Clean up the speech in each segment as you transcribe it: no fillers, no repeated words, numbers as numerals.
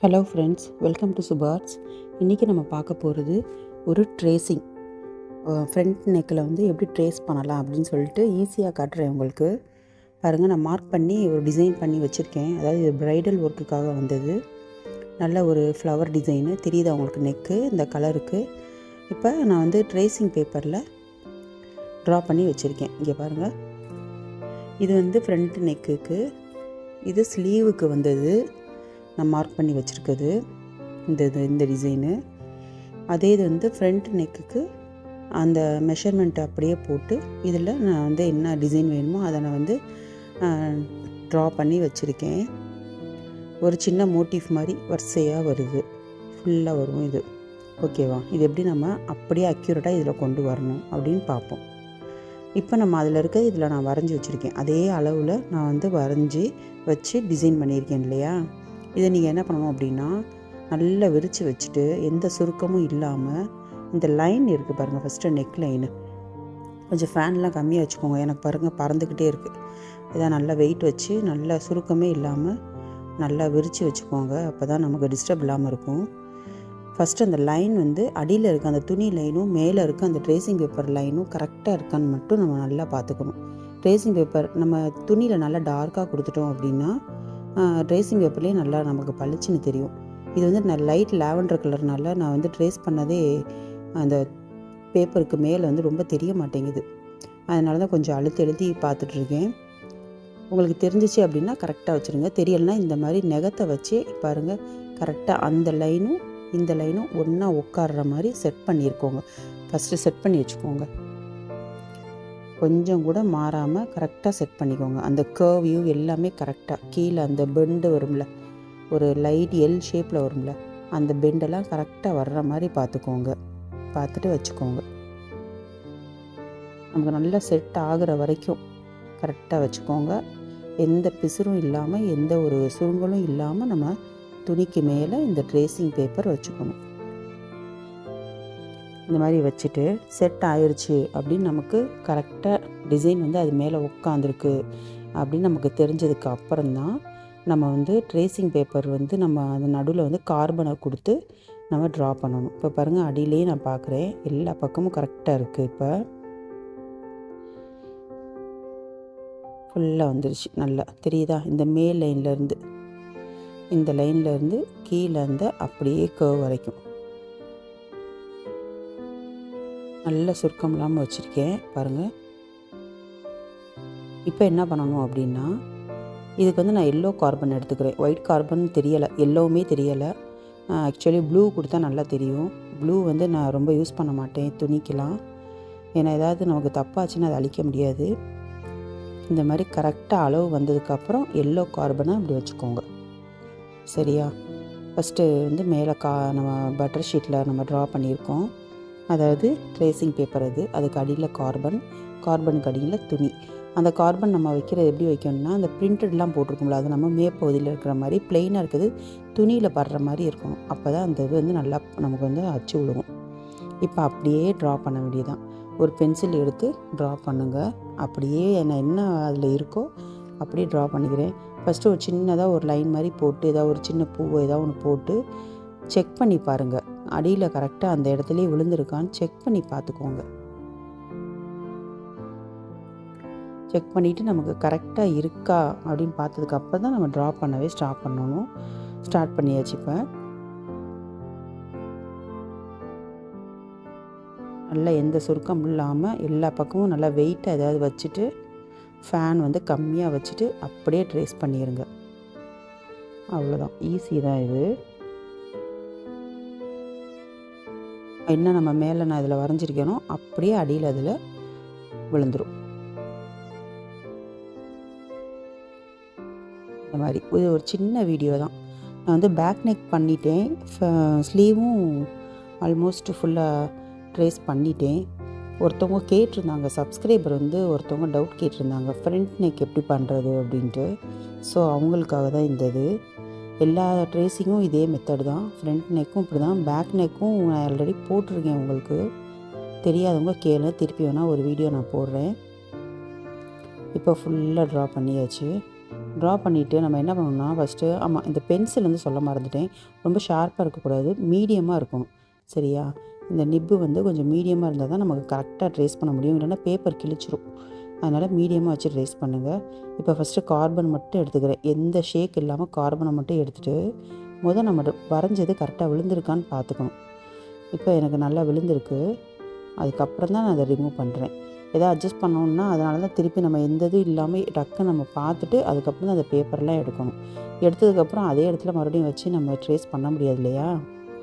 Hello friends, welcome to சுபார்ட்ஸ். இன்றைக்கி நம்ம பார்க்க போகிறது ஒரு ட்ரேசிங். ஃப்ரண்ட் நெக்கில் வந்து எப்படி ட்ரேஸ் பண்ணலாம் அப்படின்னு சொல்லிட்டு ஈஸியாக காட்டுறேன் உங்களுக்கு. பாருங்கள், நான் மார்க் பண்ணி ஒரு டிசைன் பண்ணி வச்சுருக்கேன். அதாவது இது ப்ரைடல் ஒர்க்குக்காக வந்தது. நல்ல ஒரு ஃப்ளவர் டிசைனு தெரியுது அவங்களுக்கு நெக்கு இந்த கலருக்கு. இப்போ நான் வந்து ட்ரேசிங் பேப்பரில் ட்ரா பண்ணி வச்சுருக்கேன். இங்கே பாருங்கள், இது வந்து ஃப்ரண்ட் நெக்குக்கு, இது ஸ்லீவுக்கு வந்தது. நான் மார்க் பண்ணி வச்சுருக்குது இந்த டிசைனு. அதே இது வந்து ஃப்ரண்ட் நெக்குக்கு அந்த மெஷர்மெண்ட்டை அப்படியே போட்டு இதில் நான் வந்து என்ன டிசைன் வேணுமோ அதை நான் வந்து ட்ரா பண்ணி வச்சுருக்கேன். ஒரு சின்ன மோட்டிவ் மாதிரி வரிசையாக வருது, ஃபுல்லாக வரும் இது. ஓகேவா? இது எப்படி நம்ம அப்படியே அக்யூரேட்டாக இதில் கொண்டு வரணும் அப்படின்னு பார்ப்போம். இப்போ நம்ம அதில் இருக்க இதில் நான் வரைஞ்சி வச்சுருக்கேன். அதே அளவில் நான் வந்து வரைஞ்சி வச்சு டிசைன் பண்ணியிருக்கேன் இல்லையா? இதை நீங்கள் என்ன பண்ணணும் அப்படின்னா, நல்லா விரித்து வச்சுட்டு எந்த சுருக்கமும் இல்லாமல் இந்த லைன் இருக்குது பாருங்கள், ஃபஸ்ட்டு நெக் லைனு கொஞ்சம் ஃபேன்லாம் கம்மியாக வச்சுக்கோங்க. எனக்கு பாருங்கள் பறந்துக்கிட்டே இருக்குது. இதான் நல்லா வெயிட் வச்சு நல்லா சுருக்கமே இல்லாமல் நல்லா விரித்து வச்சுக்கோங்க. அப்போ தான் நமக்கு டிஸ்டர்ப் இல்லாமல் இருக்கும். ஃபஸ்ட்டு அந்த லைன் வந்து அடியில் இருக்க அந்த துணி லைனும் மேலே இருக்க அந்த ட்ரேசிங் பேப்பர் லைனும் கரெக்டாக இருக்கான்னு மட்டும் நம்ம நல்லா பார்த்துக்கணும். ட்ரேசிங் பேப்பர் நம்ம துணியில் நல்லா டார்க்காக கொடுத்துட்டோம் அப்படின்னா ட்ரேசிங் பேப்பர்லேயே நல்லா நமக்கு பளிச்சுன்னு தெரியும். இது வந்து நான் லைட் லாவெண்டர் கலர்னால நான் வந்து ட்ரேஸ் பண்ணதே அந்த பேப்பருக்கு மேலே வந்து ரொம்ப தெரிய மாட்டேங்குது. அதனால தான் கொஞ்சம் அழுத்தி பார்த்துட்ருக்கேன். உங்களுக்கு தெரிஞ்சிச்சு அப்படின்னா கரெக்டாக வச்சுருங்க. தெரியலைன்னா இந்த மாதிரி நெகத்தை வச்சு பாருங்கள், கரெக்டாக அந்த லைனும் இந்த லைனும் ஒன்றா உட்கார்ற மாதிரி செட் பண்ணியிருக்கோங்க. ஃபஸ்ட்டு செட் பண்ணி வச்சுக்கோங்க. கொஞ்சம் கூட மாறாமல் கரெக்டாக செட் பண்ணிக்கோங்க. அந்த கர்வ் வியூ எல்லாமே கரெக்டாக கீழே அந்த பெண்டு வரும்ல, ஒரு லைட் எல் ஷேப்பில் வரும்ல, அந்த பெண்டெல்லாம் கரெக்டாக வர்ற மாதிரி பார்த்துக்கோங்க. பார்த்துட்டு வச்சுக்கோங்க. நமக்கு நல்லா செட் ஆகிற வரைக்கும் கரெக்டாக வச்சுக்கோங்க. எந்த பிசுறும் இல்லாமல் எந்த ஒரு சுருங்கலும் இல்லாமல் நம்ம துணிக்கு மேலே இந்த ட்ரேசிங் பேப்பர் வச்சுக்கணும். இந்த மாதிரி வச்சுட்டு செட் ஆயிடுச்சு அப்படின்னு நமக்கு கரெக்டாக டிசைன் வந்து அது மேலே உட்காந்துருக்கு அப்படின்னு நமக்கு தெரிஞ்சதுக்கு அப்புறம்தான் நம்ம வந்து ட்ரேசிங் பேப்பர் வந்து நம்ம அந்த நடுவில் வந்து கார்பனை கொடுத்து நம்ம ட்ரா பண்ணணும். இப்போ பாருங்கள், அடியிலேயே நான் பார்க்குறேன் எல்லா பக்கமும் கரெக்டாக இருக்குது. இப்போ ஃபுல்லாக வந்துருச்சு, நல்லா தெரியுதா? இந்த மேல் லைன்லேருந்து இந்த லைன்லேருந்து கீழே இருந்து அப்படியே கர்வ் வரைக்கும் நல்ல சுருக்கம் இல்லாமல் வச்சுருக்கேன் பாருங்கள். இப்போ என்ன பண்ணணும் அப்படின்னா, இதுக்கு வந்து நான் எல்லோ கார்பன் எடுத்துக்கிறேன். ஒயிட் கார்பன் தெரியலை, எல்லோவுமே தெரியலை. ஆக்சுவலி ப்ளூ கொடுத்தா நல்லா தெரியும். ப்ளூ வந்து நான் ரொம்ப யூஸ் பண்ண மாட்டேன் துணிக்கெலாம். ஏன்னா ஏதாவது நமக்கு தப்பாச்சுன்னா அதை அழிக்க முடியாது. இந்த மாதிரி கரெக்டாக அளவு வந்ததுக்கப்புறம் எல்லோ கார்பனை அப்படி வச்சுக்கோங்க. சரியா? ஃபஸ்ட்டு வந்து மேலே நம்ம பட்டர் ஷீட்டில் நம்ம ட்ரா பண்ணியிருக்கோம். அதாவது ட்ரேசிங் பேப்பர் அதுக்கு அடியில் கார்பனுக்கு அடியில் துணி. அந்த கார்பன் நம்ம வைக்கிறது எப்படி வைக்கணும்னா, அந்த பிரிண்டட்லாம் போட்டிருக்கோம்ல, அது நம்ம மேற்பகுதியில் இருக்கிற மாதிரி பிளெயினாக இருக்குது துணியில் படுற மாதிரி இருக்கணும். அப்போ தான் அந்த இது வந்து நல்லா நமக்கு வந்து அச்சு விழுகும். இப்போ அப்படியே ட்ரா பண்ண வேண்டியதான். ஒரு பென்சில் எடுத்து ட்ரா பண்ணுங்கள். அப்படியே என்ன அதில் இருக்கோ அப்படியே ட்ரா பண்ணிக்கிறேன். ஃபஸ்ட்டு ஒரு சின்னதாக ஒரு லைன் மாதிரி போட்டு ஏதாவது ஒரு சின்ன பூவை ஏதாவது ஒன்று போட்டு செக் பண்ணி பாருங்கள். அடியில் கரெக்டாக அந்த இடத்துலையே விழுந்திருக்கான்னு செக் பண்ணி பார்த்துக்கோங்க. செக் பண்ணிவிட்டு நமக்கு கரெக்டாக இருக்கா அப்படின்னு பார்த்ததுக்கு அப்புறம் தான் நம்ம ட்ரா பண்ணவே ஸ்டார்ட் பண்ணியாச்சு. இப்போ நல்லா எந்த சுருக்கம் இல்லாமல் எல்லா பக்கமும் நல்லா வெயிட்டாக ஏதாவது வச்சுட்டு ஃபேன் வந்து கம்மியாக வச்சுட்டு அப்படியே ட்ரேஸ் பண்ணிடுங்க. அவ்வளோதான், ஈஸி தான் இது. என்ன நம்ம மேலே நான் இதில் வரைஞ்சிருக்கேனோ அப்படியே அடியில் அதில் விழுந்துடும். இந்த மாதிரி இது ஒரு சின்ன வீடியோ தான். நான் வந்து பேக் நெக் பண்ணிட்டேன், ஸ்லீவும் ஆல்மோஸ்ட் ஃபுல்லாக ட்ரேஸ் பண்ணிட்டேன். ஒருத்தவங்க கேட்டிருந்தாங்க, சப்ஸ்கிரைபர் வந்து ஒருத்தவங்க டவுட் கேட்டிருந்தாங்க, ஃப்ரண்ட் நெக் எப்படி பண்ணுறது அப்படின்ட்டு. ஸோ அவங்களுக்காக தான் இந்த இது. எல்லா ட்ரேசிங்கும் இதே மெத்தட் தான். ஃப்ரண்ட் நெக்கும் இப்படி தான், பேக் நெக்கும் நான் ஆல்ரெடி போட்டிருக்கேன். உங்களுக்கு தெரியாதவங்க கேளு, திருப்பி வேணால் ஒரு வீடியோ நான் போடுறேன். இப்போ ஃபுல்லாக ட்ரா பண்ணியாச்சு. ட்ரா பண்ணிவிட்டு நம்ம என்ன பண்ணணும்னா ஃபஸ்ட்டு ஆமாம் இந்த பென்சில் வந்து சொல்ல மறந்துட்டேன், ரொம்ப ஷார்ப்பாக இருக்கக்கூடாது, மீடியமாக இருக்கணும். சரியா? இந்த நிப்பு வந்து கொஞ்சம் மீடியமாக இருந்தால் தான் நமக்கு கரெக்டாக ட்ரேஸ் பண்ண முடியும், இல்லைன்னா பேப்பர் கிழிச்சிரும். அதனால் மீடியமாக வச்சு ட்ரேஸ் பண்ணுங்கள். இப்போ ஃபஸ்ட்டு கார்பன் மட்டும் எடுத்துக்கிறேன், எந்த ஷேக் இல்லாமல் கார்பனை மட்டும் எடுத்துகிட்டு நம்ம வரைஞ்சது கரெக்டாக விழுந்திருக்கான்னு பார்த்துக்கணும். இப்போ எனக்கு நல்லா விழுந்திருக்கு. அதுக்கப்புறம் தான் நான் அதை ரிமூவ் பண்ணுறேன். எதாவது அட்ஜஸ்ட் பண்ணோன்னா அதனால தான் திருப்பி நம்ம எந்த இதுவும் இல்லாமல் டக்குன்னு நம்ம பார்த்துட்டு அதுக்கப்புறம் தான் அந்த பேப்பர்லாம் எடுக்கணும். எடுத்ததுக்கப்புறம் அதே இடத்துல மறுபடியும் வச்சு நம்ம ட்ரேஸ் பண்ண முடியாது இல்லையா?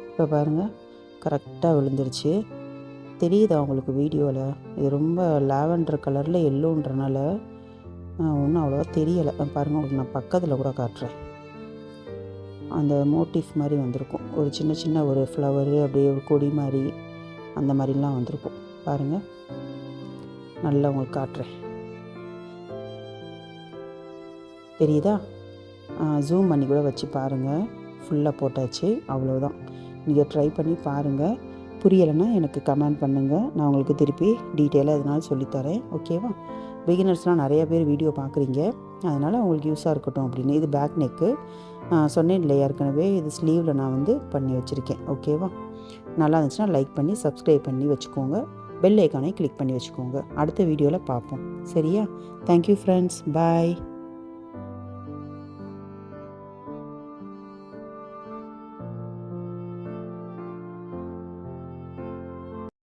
இப்போ பாருங்கள், கரெக்டாக விழுந்துருச்சு. தெரியுதா உங்களுக்கு வீடியோவில்? இது ரொம்ப லாவெண்டர் கலரில் எல்லோன்றனால ஒன்றும் அவ்வளோவா தெரியலை. பாருங்கள், உங்களுக்கு நான் பக்கத்தில் கூட காட்டுறேன். அந்த மோட்டிஃப் மாதிரி வந்திருக்கும், ஒரு சின்ன சின்ன ஒரு ஃப்ளவரு, அப்படியே ஒரு கொடி மாதிரி அந்த மாதிரிலாம் வந்திருக்கும். பாருங்கள், நல்லா உங்களுக்கு காட்டுறேன். தெரியுதா? ஜூம் பண்ணி கூட வச்சு பாருங்கள். ஃபுல்லாக போட்டாச்சு, அவ்வளோதான். நீங்கள் ட்ரை பண்ணி பாருங்கள். புரியலைன்னா எனக்கு கமெண்ட் பண்ணுங்கள், நான் உங்களுக்கு திருப்பி டீட்டெயிலாக எதனால சொல்லித்தரேன். ஓகேவா? பிகினர்ஸ்லாம் நிறையா பேர் வீடியோ பார்க்குறீங்க, அதனால் உங்களுக்கு யூஸாக இருக்கட்டும் அப்படின்னு. இது பேக் நெக்கு சொன்னேன் இல்லையா ஏற்கனவே, இது ஸ்லீவில் நான் வந்து பண்ணி வச்சுருக்கேன். ஓகேவா? நல்லா இருந்துச்சுன்னா லைக் பண்ணி சப்ஸ்கிரைப் பண்ணி வச்சுக்கோங்க, பெல் ஐக்கானை கிளிக் பண்ணி வச்சுக்கோங்க. அடுத்த வீடியோவில் பார்ப்போம். சரியா? தேங்க்யூ ஃப்ரெண்ட்ஸ், பாய்.